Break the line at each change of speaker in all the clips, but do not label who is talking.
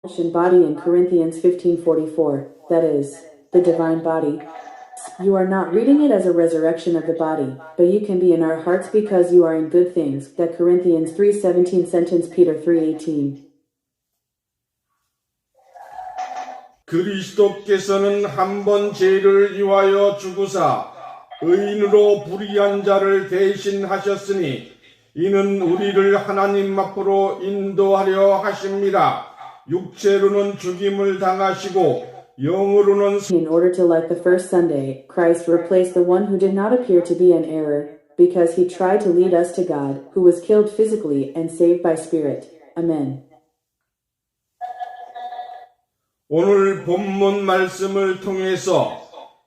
body in Corinthians 15:44, that is, the divine body. You are not reading it as a resurrection of the body, but you can be in our hearts because you are in good things. That Corinthians 3:17 sentence Peter 3:18.
그리스도께서는 한 번 죄를 위하여 죽으사 의인으로 불의한 자를 대신하셨으니 이는 우리를 하나님 앞으로 인도하려 하십니다. 육체로는 죽임을 당하시고 영으로는
In order to like the first Sunday, Christ replaced the one who did not appear to be in error, because he tried to lead us to God, who was killed physically and saved by spirit. Amen.
오늘 본문 말씀을 통해서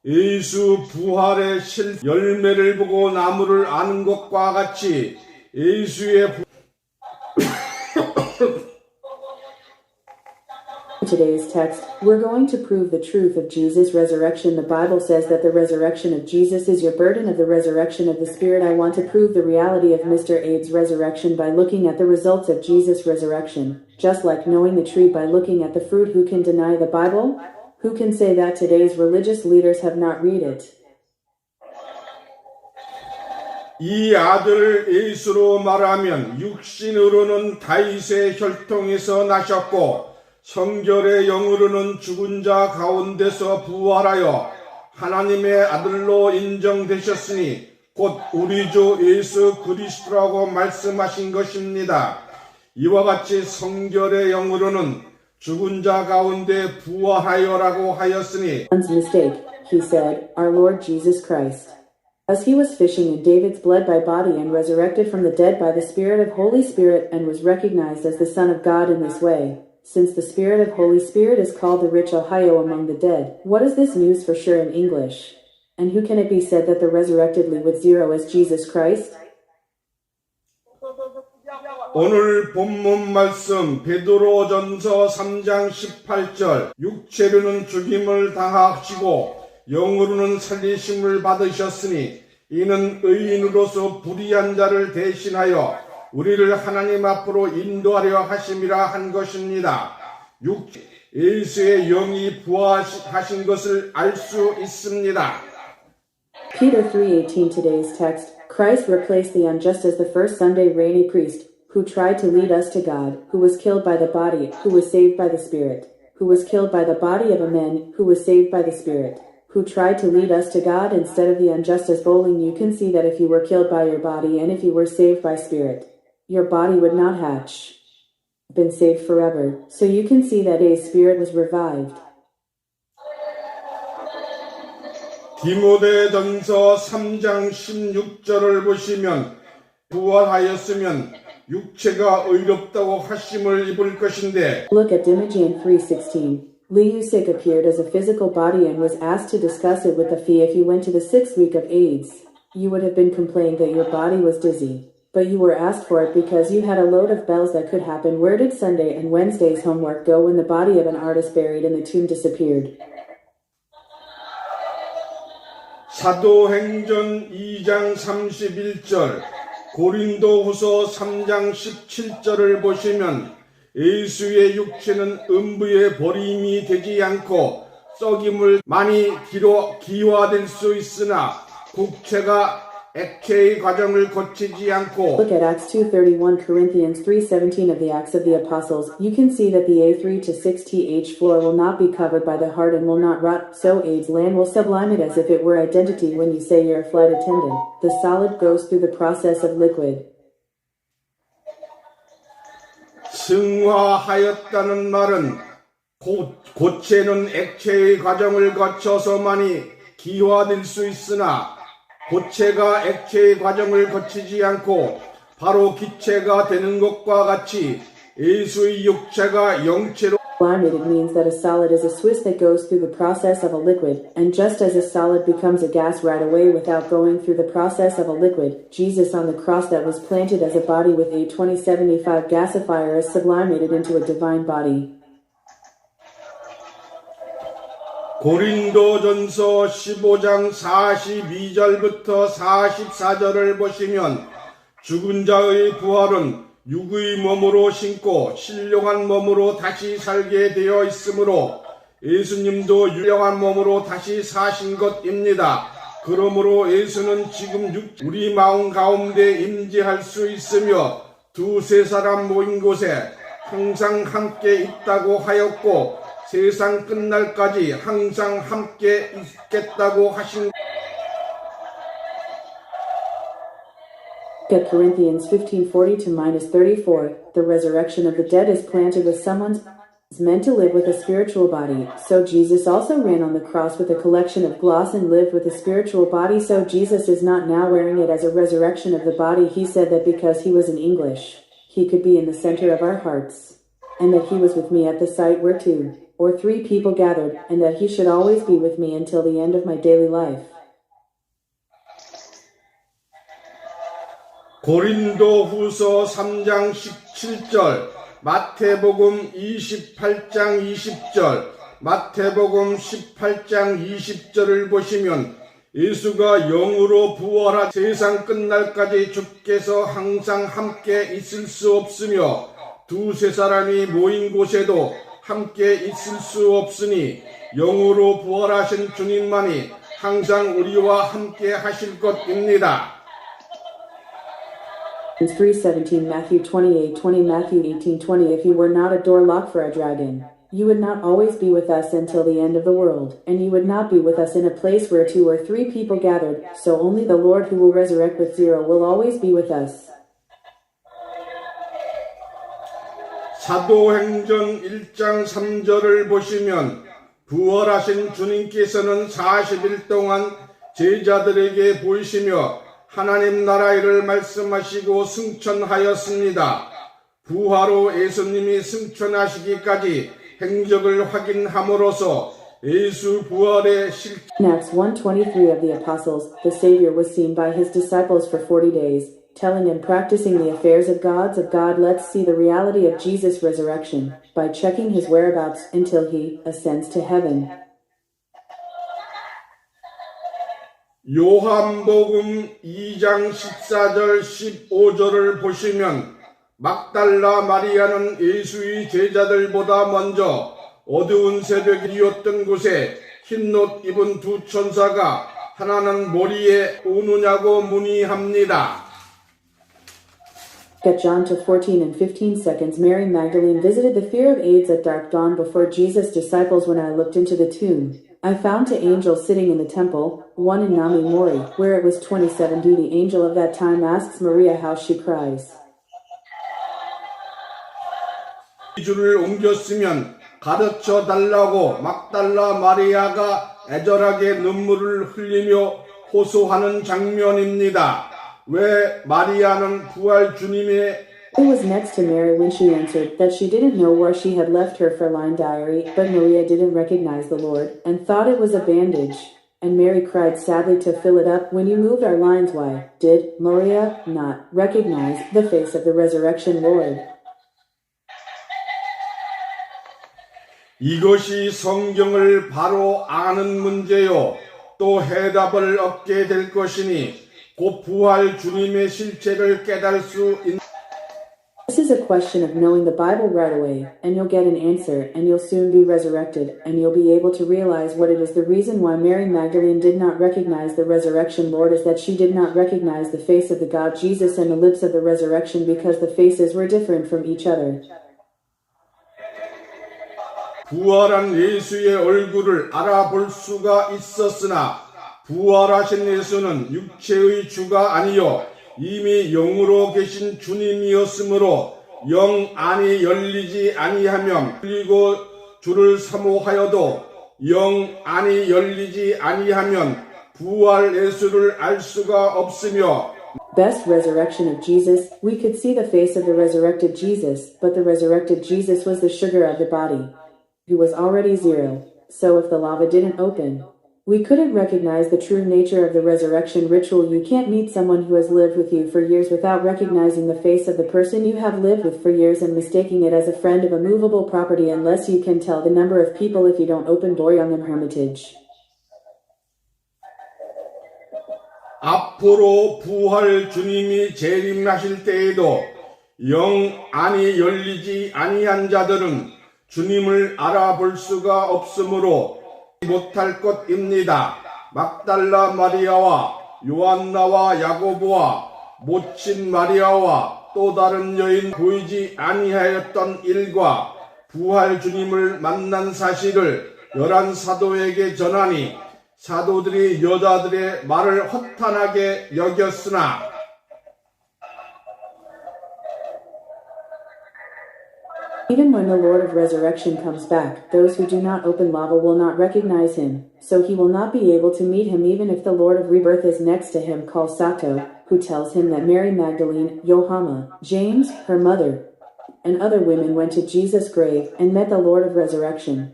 예수 부활의 열매를 보고 나무를 아는 것과 같이 예수의
In today's text, we're going to prove the truth of Jesus' resurrection. The Bible says that the resurrection of Jesus is your burden of the resurrection of the Spirit. I want to prove the reality of Mr. Abe's resurrection by looking at the results of Jesus' resurrection. Just like knowing the tree by looking at the fruit, who can deny the Bible? Who can say that today's religious leaders have not read it?
이 아들 예수로 말하면 육신으로는 다윗의 혈통에서 나셨고 성결의 영으로는 죽은 자 가운데서 부활하여 하나님의 아들로 인정되셨으니 곧 우리 주 예수 그리스도라고 말씀하신 것입니다. 이와 같이 성결의 영으로는 죽은 자 가운데 부활하여라고 하였으니
One's mistake, he said, our Lord Jesus Christ. As he was fishing in David's blood by body and resurrected from the dead by the Spirit of Holy Spirit and was recognized as the Son of God in this way. Since the Spirit of Holy Spirit is called the rich Ohio among the dead, what is this news for sure in English? And who can it be said that the resurrectedly with zero is Jesus Christ?
오늘 본문 말씀 베드로전서 3장 18절 육체로는 죽임을 당하시고 영으로는 살리심을 받으셨으니 이는 의인으로서 불의한 자를 대신하여 우리를 하나님 앞으로 인도하려 하심이라 한 것입니다. 예수의 영이 부활하신 것을 알 수 있습니다.
Peter 3:18 today's text, Christ replaced the unjust as the first Sunday reigning priest, who tried to lead us to God, who was killed by the body, who was saved by the Spirit, who was killed by the body of a man, who was saved by the Spirit, who tried to lead us to God instead of the unjust as bowling. You can see that if you were killed by your body and if you were saved by Spirit, your body would not hatch, been saved forever. So you can see that a spirit was revived.
디모데전서 3장 16절을 보시면 부활하였으면 육체가 의롭다고 하심을 입을 것인데
Look at Dimogean 3:16. Leusig appeared as a physical body and was asked to discuss it with the fee. If you went to the 6th week of AIDS, you would have been complaining that your body was dizzy. But you were asked for it because you had a load of bells that could happen. Where did Sunday and Wednesday's homework go when the body of an artist buried in the tomb disappeared?
사도행전 2장 31절 고린도후서 3장 17절을 보시면 예수의 육체는 음부에 버림이 되지 않고 썩임을 많이 기화될 수 있으나 국체가 액체의 과정을 거치지 않고
Look at Acts 2:31, Corinthians 3:17 of the Acts of the Apostles. You can see that the A3 to 6th floor will not be covered by the heart and will not rot, so AIDS land will sublime it as if it were identity. When you say you're a flight attendant, the solid goes through the process of liquid.
승화하였다는 말은 고체는 액체의 과정을 거쳐서만이 기화될 수 있으나 고체가 액체의 과정을 거치지 않고 바로 기체가 되는 것과 같이 예수의 육체가 영체로
Sublimated means that a solid is a Swiss that goes through the process of a liquid, and just as a solid becomes a gas right away without going through the process of a liquid, Jesus on the cross that was planted as a body with a 2075 gasifier is sublimated into a divine body.
고린도전서 15장 42절부터 44절을 보시면 죽은 자의 부활은 육의 몸으로 신고 신령한 몸으로 다시 살게 되어 있으므로 예수님도 신령한 몸으로 다시 사신 것입니다. 그러므로 예수는 지금 우리 마음 가운데 임재할 수 있으며 두세 사람 모인 곳에 항상 함께 있다고 하였고 세상 끝날까지 항상 함께 있겠다고 하신
2 Corinthians 15:40-34. The resurrection of the dead is planted with someone's is meant to live with a spiritual body. So Jesus also ran on the cross with a collection of gloss and lived with a spiritual body. So Jesus is not now wearing it as a resurrection of the body. He said that because he was in English, he could be in the center of our hearts, and that he was with me at the site where 2 or 3 people gathered, and that he should always be with me until the end of my daily life.
고린도후서 3장 17절, 마태복음 28장 20절, 마태복음 18장 20절을 보시면 예수가 영으로 부활한 세상 끝날까지 주께서 항상 함께 있을 수 없으며 두세 사람이 모인 곳에도 함께 있을 수 없으니 영으로 부활하신 주님만이 항상 우리와 함께 하실 것입니다.
3:17, Matthew 28:20, Matthew 18:20. If you were not a door locked for a dragon, you would not always be with us until the end of the world, and you would not be with us in a place where 2 or 3 people gathered, so only the Lord who will resurrect with 0 will always be with us.
사도행전 1장 3절을 보시면 부활하신 주님께서는 40일 동안 제자들에게 보이시며 하나님 나라 일을 말씀하시고 승천하였습니다. 부활 후 예수님이 승천하시기까지 행적을 확인함으로써 예수 부활의 실제
In Acts 1:23 of the apostles, the Savior was seen by his disciples for 40 days, telling and practicing the affairs of God. Let's see the reality of Jesus' resurrection by checking his whereabouts until he ascends to heaven.
요한복음 2장 14절 15절을 보시면 막달라 마리아는 예수의 제자들보다 먼저 어두운 새벽이었던 곳에 흰옷 입은 2 천사가 하나는 머리에 오느냐고 문의합니다.
Get John to 14 and 15 seconds. Mary Magdalene visited the fear of AIDS at dark dawn before Jesus' disciples. When I looked into the tomb, I found 2 angels sitting in the temple, one in Nami Mori, where it was 27. The angel of that time asks Maria how she cries.
줄을 옮겼으면 가르쳐 달라고 막달라 마리아가 애절하게 눈물을 흘리며 호소하는 장면입니다. 왜 마리아는 부활 주님의
It was next to Mary when she answered that she didn't know where she had left her for-line diary, but Maria didn't recognize the Lord and thought it was a bandage. And Mary cried sadly to fill it up, when you moved our lines, why did Maria not recognize the face of the resurrection Lord?
이것이 성경을 바로 아는 문제요. 또 해답을 얻게 될 것이니 곧 부활 주님의 실체를 깨달을 수 있는
This is a question of knowing the Bible right away, and you'll get an answer, and you'll soon be resurrected, and you'll be able to realize what it is. The reason why Mary Magdalene did not recognize the resurrection Lord is that she did not recognize the face of the God Jesus and the lips of the resurrection, because the faces were different from each other.
부활한 예수의 얼굴을 알아볼 수가 있었으나 부활하신 예수는 육체의 주가 아니요 이미 영으로 계신 주님이었으므로 영 안이 열리지 아니하면 그리고 주를 사모하여도 영 안이 열리지 아니하면 부활 예수를 알 수가 없으며
Best resurrection of Jesus, we could see the face of the resurrected Jesus, but the resurrected Jesus was the sugar of the body, who was already 0. So if the lava didn't open, we couldn't recognize the true nature of the resurrection ritual. You can't meet someone who has lived with you for years without recognizing the face of the person you have lived with for years and mistaking it as a friend of a movable property unless you can tell the number of people if you don't open Doryongam Hermitage.
앞으로 부활 주님이 재림하실 때에도 영 안이 열리지 아니한 자들은 주님을 알아볼 수가 없으므로 못할 것입니다. 막달라 마리아와 요한나와 야고보와 모친 마리아와 또 다른 여인 보이지 아니하였던 일과 부활 주님을 만난 사실을 11 사도에게 전하니 사도들이 여자들의 말을 허탄하게 여겼으나
Even when the Lord of Resurrection comes back, those who do not open lava will not recognize him, so he will not be able to meet him even if the Lord of Rebirth is next to him. Call Sato, who tells him that Mary Magdalene, Johanna, James, her mother, and other women went to Jesus' grave and met the Lord of Resurrection.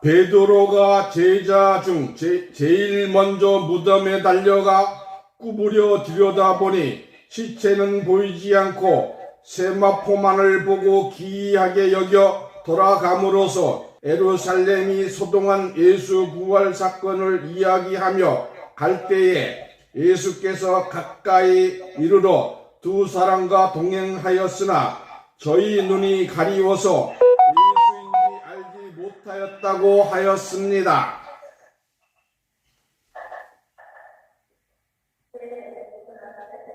베드로가 제자 중 제일 먼저 무덤에 달려가 구부려 들여다보니 시체는 보이지 않고 세마포만을 보고 기이하게 여겨 돌아감으로써 예루살렘이 소동한 예수 부활 사건을 이야기하며 갈 때에 예수께서 가까이 이르러 두 사람과 동행하였으나 저희 눈이 가리워서 예수인지 알지 못하였다고 하였습니다.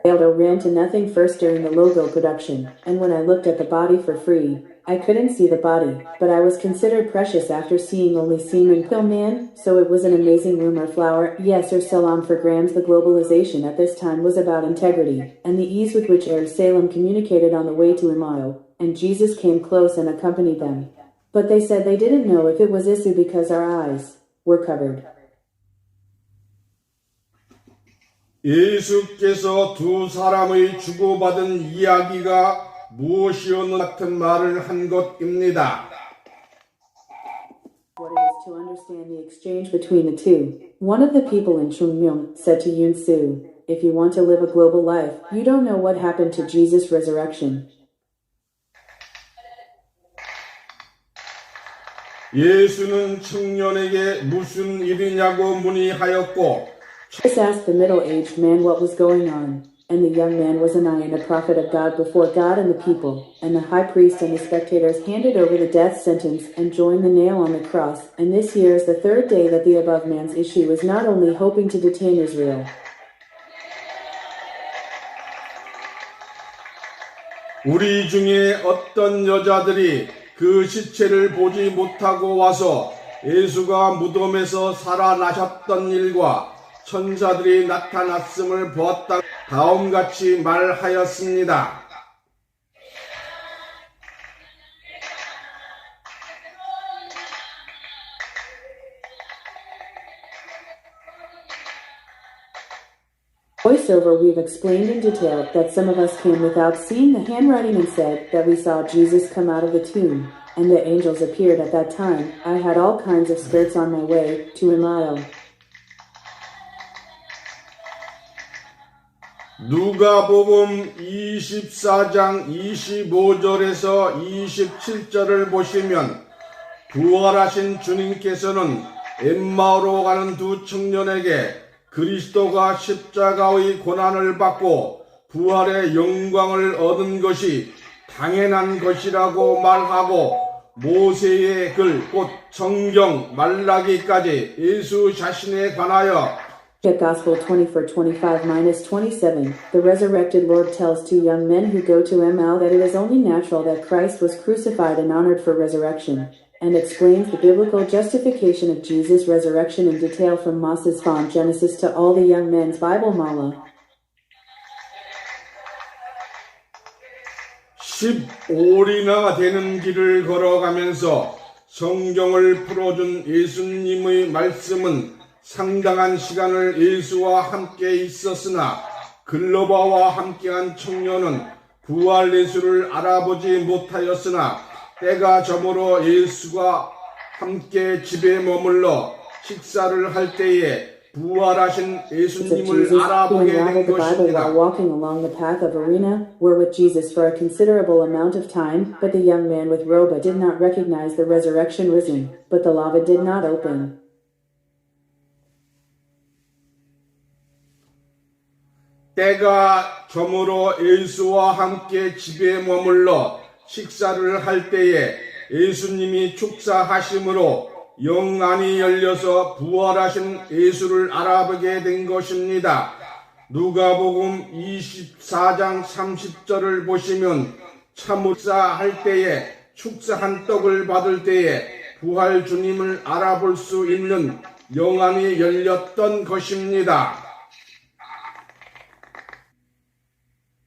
Aldo ran to nothing first during the logo production, and when I looked at the body for free, I couldn't see the body, but I was considered precious after seeing only semen pill man, so it was an amazing rumor flower, yes or salam for grams. The globalization at this time was about integrity, and the ease with which Salem communicated on the way to Imayo, and Jesus came close and accompanied them. But they said they didn't know if it was Isu because our eyes were covered.
예수께서 두 사람의 주고받은 이야기가 무엇이었는 같은 말을 한 것입니다.
What it is to understand the exchange between the two. One of the people in Chungmyong said to Yoon Soo, if you want to live a global life, you don't know what happened to Jesus' resurrection.
예수는 청년에게 무슨 일이냐고 문의하였고
Jesus asked the middle-aged man what was going on, and the young man was Anayan, a prophet of God before God and the people, and the high priest and the spectators handed over the death sentence and joined the nail on the cross, and this year is the third day that the above man's issue is not only hoping to detain Israel.
우리 중에 어떤 여자들이 그 시체를 보지 못하고 와서 예수가 무덤에서 살아나셨던 일과 천사들이 나타났음을 보았다 다음같이 말하였습니다.
Voiceover. We've explained in detail that some of us came without seeing the handwriting and said that we saw Jesus come out of the tomb, and the angels appeared at that time. I had all kinds of skirts on my way to Imayo.
누가복음 24장 25절에서 27절을 보시면 부활하신 주님께서는 엠마오로 가는 두 청년에게 그리스도가 십자가의 고난을 받고 부활의 영광을 얻은 것이 당연한 것이라고 말하고 모세의 글, 곧 성경 말라기까지 예수 자신에 관하여
Gospel 24:25-27. The resurrected Lord tells two young men who go to Emau that it is only natural that Christ was crucified and honored for resurrection, and explains the biblical justification of Jesus' resurrection in detail from Moses from Genesis to all the young men's Bible mala.
15일이나 되는 길을 걸어가면서 성경을 풀어준 예수님의 말씀은 상당한 시간을 예수와 함께 있었으나 글로바와 함께한 청년은 부활 예수를 알아보지 못하였으나 때가 저물어 예수가 함께 집에 머물러 식사를 할 때에 부활하신 예수님을 알아보게 된 것입니다.
Walking along the path of Arena were with Jesus for a considerable amount of time, but the young man with robe did not recognize the resurrection risen, but the lava did not open.
때가 저물어 예수와 함께 집에 머물러 식사를 할 때에 예수님이 축사하심으로 영안이 열려서 부활하신 예수를 알아보게 된 것입니다. 누가복음 24장 30절을 보시면 참축사할 때에 축사한 떡을 받을 때에 부활 주님을 알아볼 수 있는 영안이 열렸던 것입니다.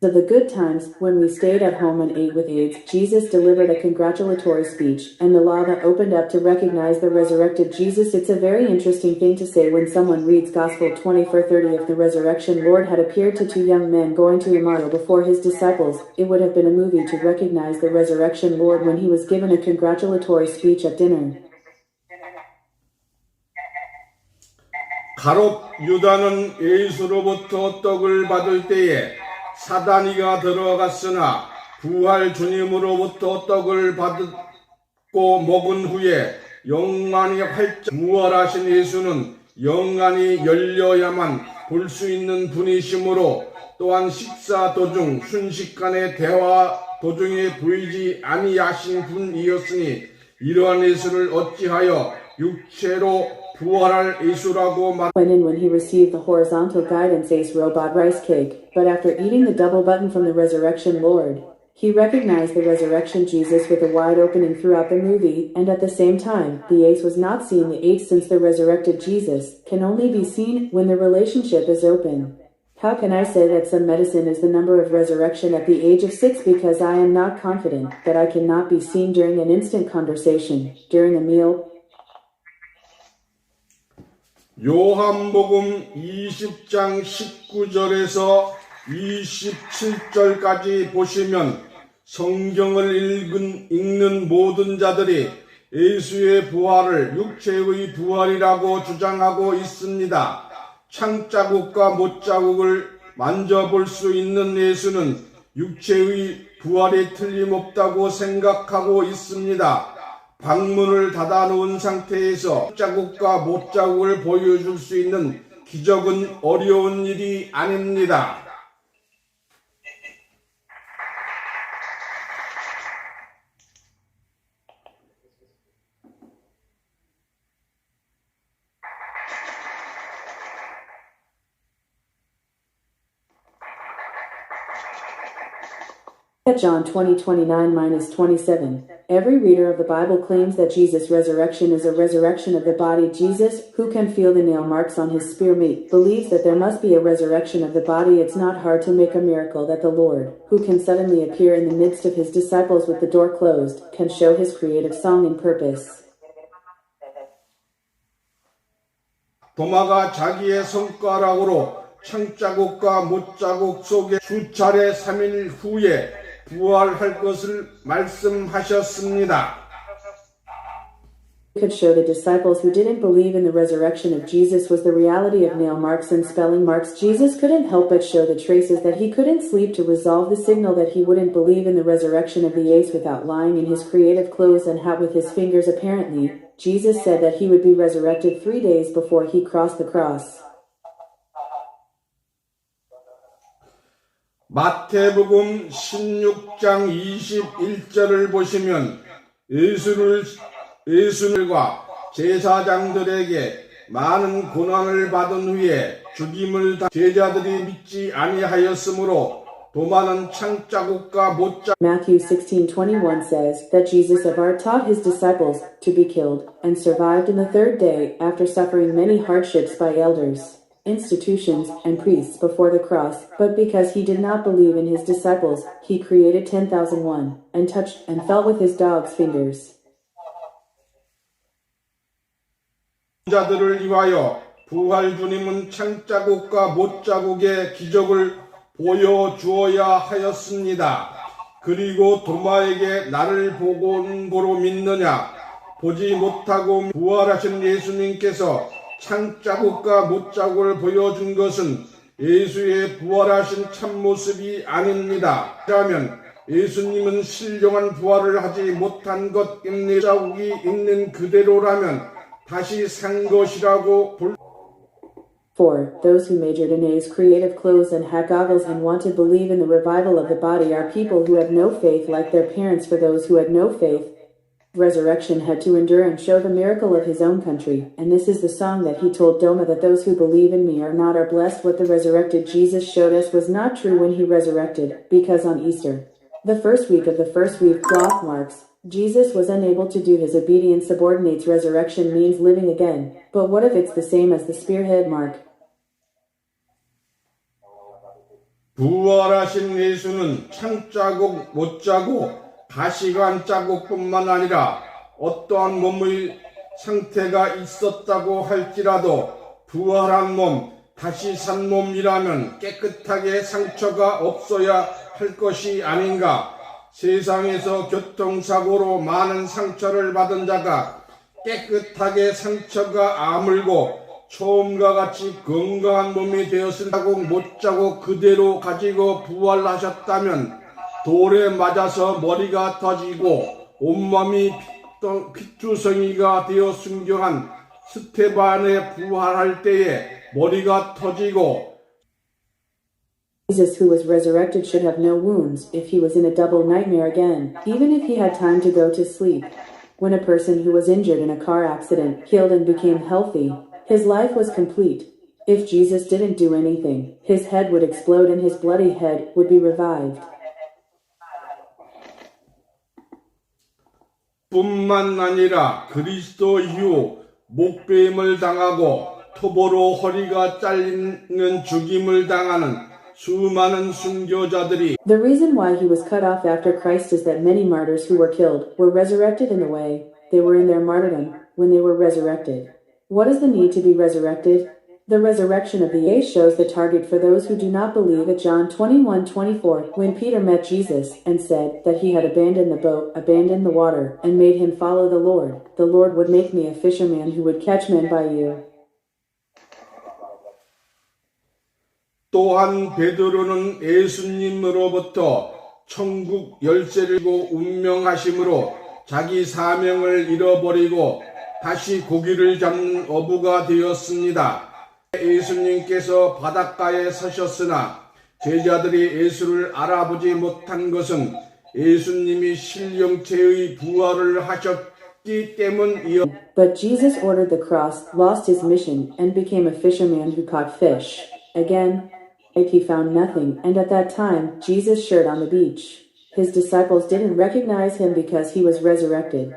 Of the good times, when we stayed at home and ate with aides, Jesus delivered a congratulatory speech, and the law that opened up to recognize the resurrected Jesus. It's a very interesting thing to say when someone reads Gospel 20:30. If the resurrection Lord had appeared to two young men going to Emmaus before his disciples, it would have been a movie to recognize the resurrection Lord when he was given a congratulatory speech at dinner.
가롯 유다는 예수로부터 떡을 받을 때에 사단이가 들어갔으나 부활 주님으로부터 떡을 받고 먹은 후에 영안이 활짝 부활하신 예수는 영안이 열려야만 볼 수 있는 분이시므로 또한 식사 도중 순식간에 대화 도중에 보이지 아니하신 분이었으니 이러한 예수를 어찌하여 육체로 부활할 예수라고
Went in when he received the horizontal guidance ace robot rice cake, but after eating the double button from the resurrection Lord, he recognized the resurrection Jesus with a wide opening throughout the movie, and at the same time, the ace was not seeing the ace since the resurrected Jesus can only be seen when the relationship is open. How can I say that some medicine is the number of resurrection at the age of 6 because I am not confident that I cannot be seen during an instant conversation, during a meal?
요한복음 20장 19절에서 27절까지 보시면 성경을 읽는 모든 자들이 예수의 부활을 육체의 부활이라고 주장하고 있습니다. 창자국과 못자국을 만져볼 수 있는 예수는 육체의 부활이 틀림없다고 생각하고 있습니다. 방문을 닫아놓은 상태에서 자국과 못자국을 보여줄 수 있는 기적은 어려운 일이 아닙니다.
John 20:29-27. Every reader of the Bible claims that Jesus' resurrection is a resurrection of the body. Jesus, who can feel the nail marks on his spear meat, believes that there must be a resurrection of the body. It's not hard to make a miracle that the Lord, who can suddenly appear in the midst of his disciples with the door closed, can show his creative song and purpose.
도마가 자기의 손가락으로 창자국과 못자국 속에 수차례 3일 후에 부활할 것을 말씀하셨습니다.
Could show the disciples who didn't believe in the resurrection of Jesus was the reality of nail marks and spelling marks. Jesus couldn't help but show the traces that he couldn't sleep to resolve the signal that he wouldn't believe in the resurrection of the ace without lying in his creative clothes and hat with his fingers. Apparently, Jesus said that he would be resurrected 3 days before he crossed the cross.
마태복음 16장 21절을 보시면 예수들과 제사장들에게 많은 고난을 받은 후에 죽임을 제자들이 믿지 아니하였으므로 도마는 창자국과 못자국
Matthew 16:21 says that Jesus of old taught his disciples to be killed and survived in the third day after suffering many hardships by elders, institutions, and priests before the cross, but because he did not believe in his disciples, he created 10,001 and touched and felt with his dog's fingers.
자들을 위하여 부활 주님은 창자국과 못자국의 기적을 보여주어야 하였습니다. 그리고 도마에게 나를 보고는 보로 믿느냐? 보지 못하고 부활하신 예수님께서 창자국과 못자국을 보여준 것은 예수의 부활하신 참모습이 아닙니다. 그러면 예수님은 신령한 부활을 하지 못한 것입니다. 자국이 있는 그대로라면 다시 산 것이라고 볼
4. Those who majored in A's creative clothes and had goggles and want to believe in the revival of the body are people who have no faith like their parents. For those who had no faith, resurrection had to endure and show the miracle of his own country. And this is the song that he told Doma, that those who believe in me are not are blessed. What the resurrected Jesus showed us was not true when he resurrected, because on Easter, the first week of the first week, cloth marks, Jesus was unable to do his obedience subordinates. Resurrection means living again. But what if it's the same as the spearhead mark?
부활하신 예수는 창자국 못자고 가시관 자국뿐만 아니라 어떠한 몸의 상태가 있었다고 할지라도 부활한 몸, 다시 산 몸이라면 깨끗하게 상처가 없어야 할 것이 아닌가. 세상에서 교통사고로 많은 상처를 받은 자가 깨끗하게 상처가 아물고 처음과 같이 건강한 몸이 되었을 자국 못자고 그대로 가지고 부활하셨다면 돌에 맞아서 머리가 터지고 온몸이 피투성이가 되어 순교한 스테반의 부활할 때에 머리가 터지고
Jesus, who was resurrected, should have no wounds if he was in a double nightmare again, even if he had time to go to sleep. When a person who was injured in a car accident healed and became healthy, his life was complete. If Jesus didn't do anything, his head would explode and his bloody head would be revived.
뿐만 아니라 그리스도 이후 목베임을 당하고 토보로 허리가 잘리는 죽임을 당하는 수많은 순교자들이
The reason why he was cut off after Christ is that many martyrs who were killed were resurrected in the way they were in their martyrdom when they were resurrected. What is the need to be resurrected? The resurrection of the A shows the target for those who do not believe. At John 21:24, when Peter met Jesus and said that he had abandoned the boat, abandoned the water, and made him follow the Lord would make me a fisherman who would catch men by you.
또한 베드로는 예수님으로부터 천국 열쇠를 운명하심으로 자기 사명을 잃어버리고 다시 고기를 잡는 어부가 되었습니다. 예수님께서 바닷가에 서셨으나 제자들이 예수를 알아보지 못한 것은 예수님이 실령체의 부활을 하셨기 때문이었습니다.
But Jesus ordered the cross, lost his mission, and became a fisherman who caught fish. Again, he found nothing, and at that time, Jesus shared on the beach. His disciples didn't recognize him because he was resurrected.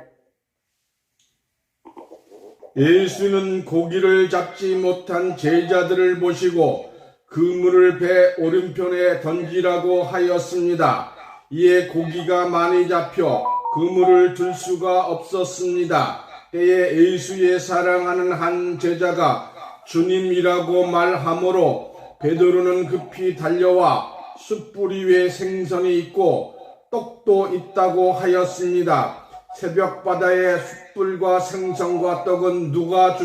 예수는 고기를 잡지 못한 제자들을 보시고 그물을 배 오른편에 던지라고 하였습니다. 이에 고기가 많이 잡혀 그물을 들 수가 없었습니다. 때에 예수의 사랑하는 한 제자가 주님이라고 말하므로 베드로는 급히 달려와 숯불 위에 생선이 있고 떡도 있다고 하였습니다. 새벽 바다에 숯불과 생선과 떡은 누가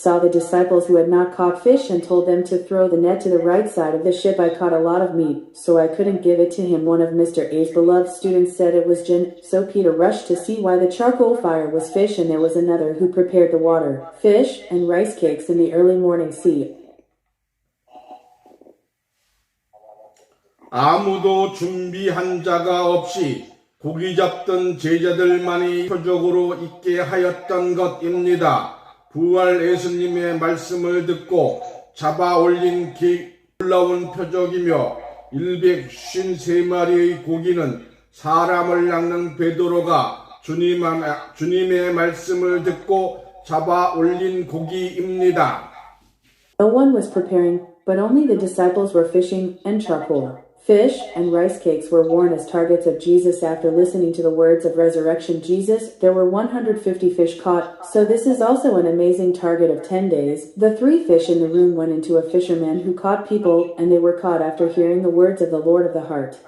Saw the disciples who had not caught fish and told them to throw the net to the right side of the ship. I caught a lot of meat, so I couldn't give it to him. One of Mr. A's beloved students said it was gin, so Peter rushed to see why the charcoal fire was fish, and there was another who prepared the water, fish, and rice cakes in the early morning sea.
아무도 준비한 자가 없이 고기 잡던 제자들만이 표적으로 있게 하였던 것입니다. 부활 예수님의 말씀을 듣고 잡아 올린 놀라운 표적이며 153마리의 고기는 사람을 낚는 베드로가 주님의 말씀을 듣고 잡아 올린 고기입니다.
No one was preparing, but only the disciples were fishing, and charcoal, fish, and rice cakes were worn as targets of Jesus. After listening to the words of resurrection Jesus, there were 150 fish caught, so this is also an amazing target of 10 days. The 3 fish in the room went into a fisherman who caught people, and they were caught after hearing the words of the Lord of the heart.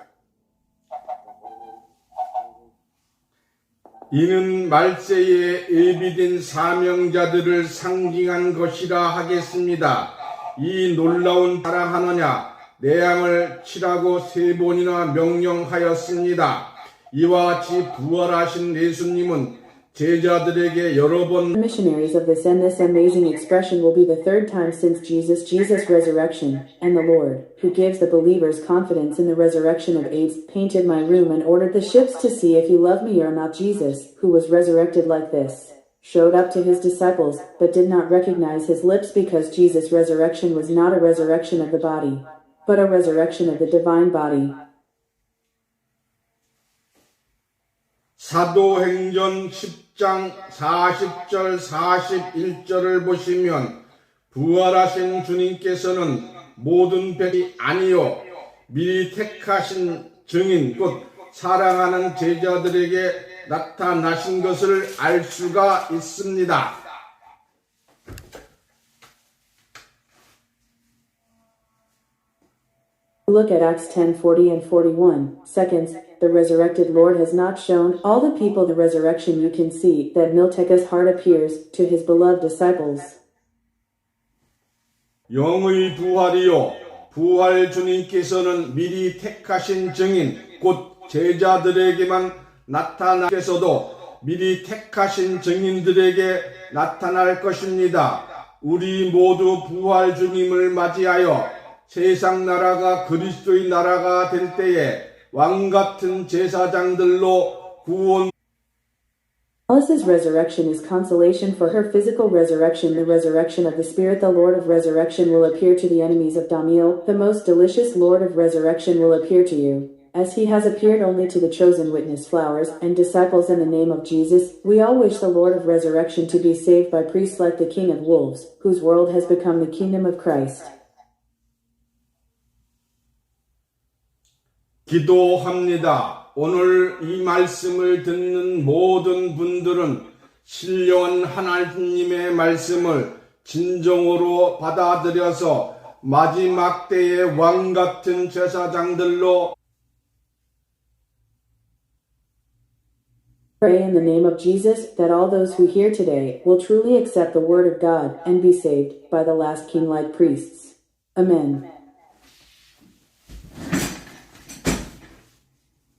이는 말세에 예비된 사명자들을 상징한 것이라 하겠습니다. 이 놀라운 사랑하느냐 내 양을 치라고 3번이나 명령하였습니다. 이와 같이 부활하신 예수님은 제자들에게 여러 번
missionaries of this, and this amazing expression will be the third time since Jesus' resurrection, and the Lord, who gives the believers confidence in the resurrection of AIDS, painted my room and ordered the ships to see if you love me or not. Jesus, who was resurrected like this, showed up to his disciples, but did not recognize his lips, because Jesus' resurrection was not a resurrection of the body, but a resurrection of the divine body.
사도행전 10장 40절 41절을 보시면 부활하신 주님께서는 모든 백이 아니요 미리 택하신 증인 곧 사랑하는 제자들에게 나타나신 것을 알 수가 있습니다.
Look at Acts 10:40 and 41. Seconds, the resurrected Lord has not shown all the people the resurrection. You can see that Miltech's heart appears to his beloved disciples.
영의 부활이요 부활 주님께서는 미리 택하신 증인 곧 제자들에게만 나타나께서도 미리 택하신 증인들에게 나타날 것입니다. 우리 모두 부활 주님을 맞이하여 세상 나라가 그리스도의 나라가 될 때에 왕 같은 제사장들로 구원.
Alice's resurrection is consolation for her physical resurrection. The resurrection of the Spirit, the Lord of resurrection, will appear to the enemies of Damiel. The most delicious Lord of resurrection will appear to you, as he has appeared only to the chosen witness, flowers, and disciples. In the name of Jesus, we all wish the Lord of resurrection to be saved by priests like the King of Wolves, whose world has become the kingdom of Christ.
기도합니다. 오늘 이 말씀을 듣는 모든 분들은 신령한 하나님의 말씀을 진정으로 받아들여서 마지막 때의 왕 같은 제사장들로
Pray in the name of Jesus that all those who hear today will truly accept the word of God and be saved by the last king-like priests. Amen.